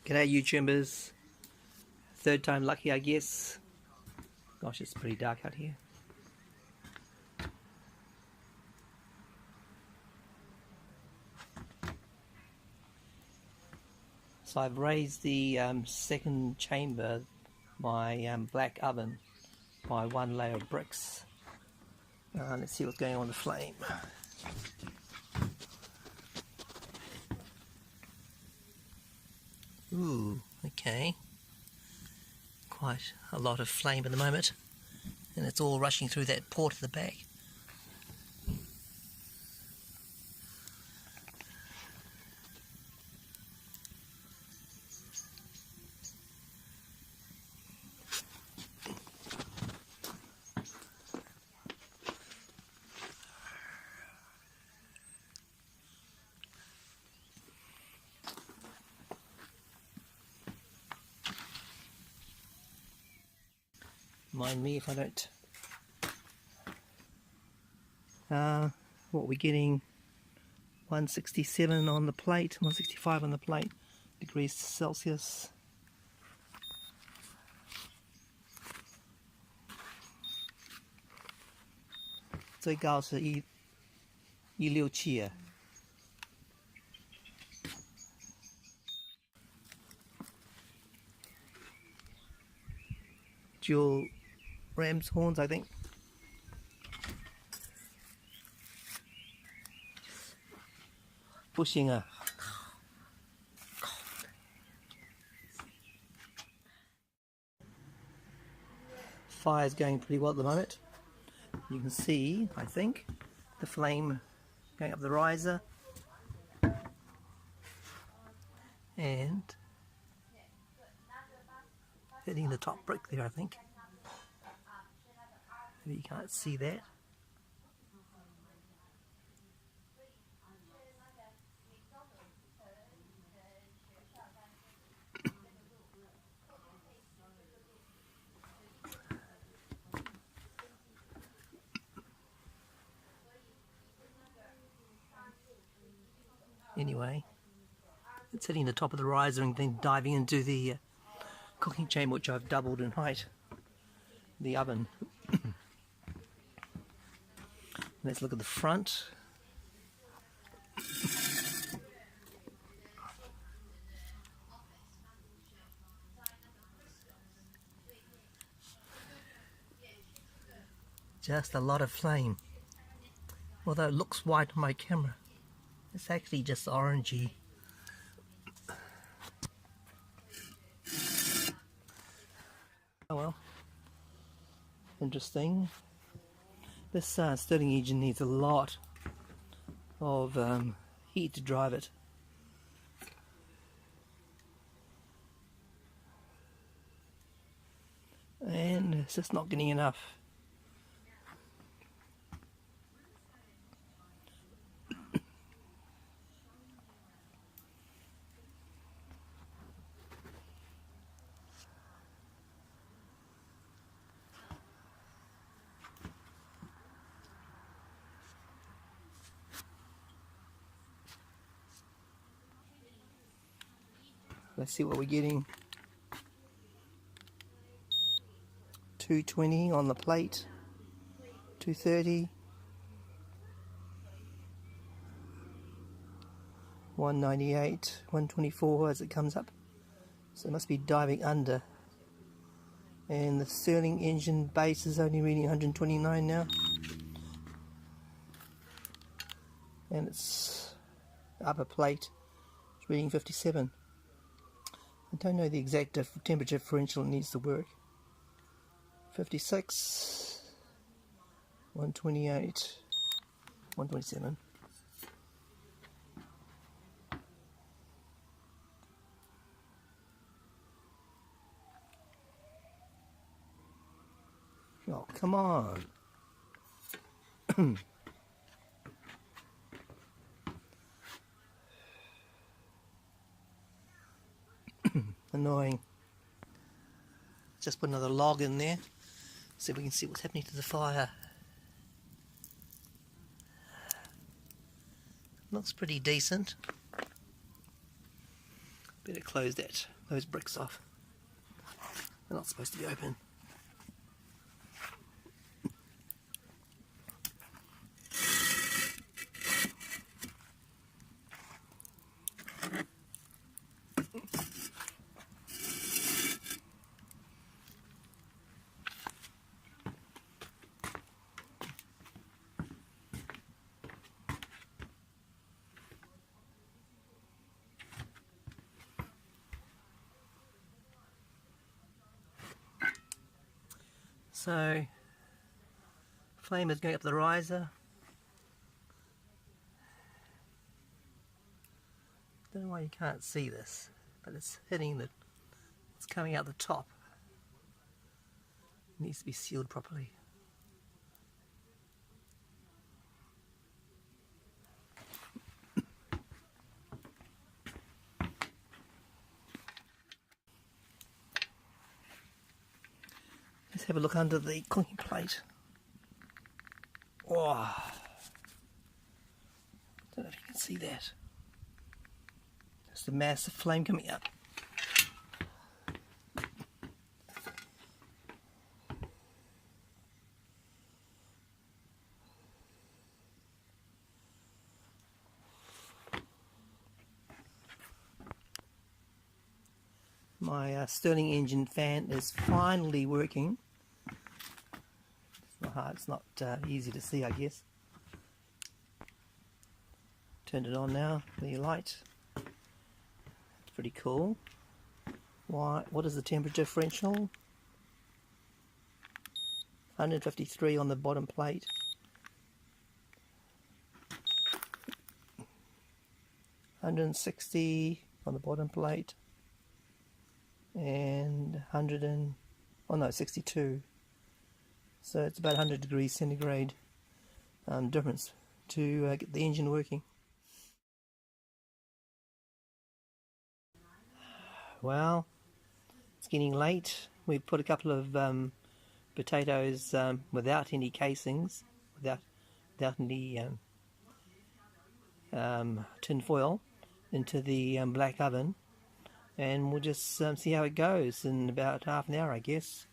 G'day YouTubers, third time lucky I guess. Gosh, it's pretty dark out here. So I've raised the second chamber, my black oven, by one layer of bricks. Let's see what's going on with the flame. Ooh, okay. Quite a lot of flame at the moment, and it's all rushing through that port at the back. Mind me if I don't. What are we getting? 167 on the plate, 165 on the plate, degrees Celsius.最高是167。Dual ram's horns, I think. Pushing a fire's going pretty well at the moment. You can see, I think, the flame going up the riser and hitting the top brick there, I think. Maybe you can't see that. Anyway, it's hitting the top of the riser and then diving into the cooking chamber, which I've doubled in height, the oven. Let's look at the front. Just a lot of flame. Although it looks white on my camera, it's actually just orangey. Oh well, interesting. This Stirling engine needs a lot of heat to drive it. And it's just not getting enough. Let's see what we're getting. 220 on the plate, 230, 198, 124 as it comes up. So it must be diving under. And the Stirling engine base is only reading 129 now. And its upper plate is reading 57. I don't know the exact temperature differential it needs to work. 56, 128, 127. Oh, come on. Annoying. Just put another log in there so we can see what's happening to the fire. Looks pretty decent. Better close those bricks off. They're not supposed to be open. So, flame is going up the riser. Don't know why you can't see this, but it's it's coming out the top. It needs to be sealed properly. Let's have a look under the cooking plate. Oh, don't know if you can see that. Just a massive flame coming up. My Stirling engine fan is finally working. It's not easy to see, I guess. Turned it on now, the light. It's pretty cool. What is the temperature differential? 153 on the bottom plate. 160 on the bottom plate. And 62. So it's about 100 degrees centigrade difference to get the engine working. Well, it's getting late. We put a couple of potatoes without any casings, without any tin foil, into the black oven, and we'll just see how it goes in about half an hour, I guess.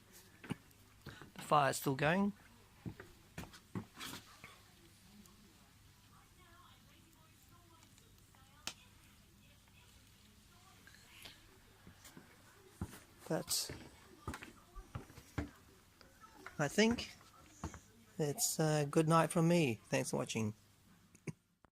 The fire's still going. But I think it's a good night from me. Thanks for watching.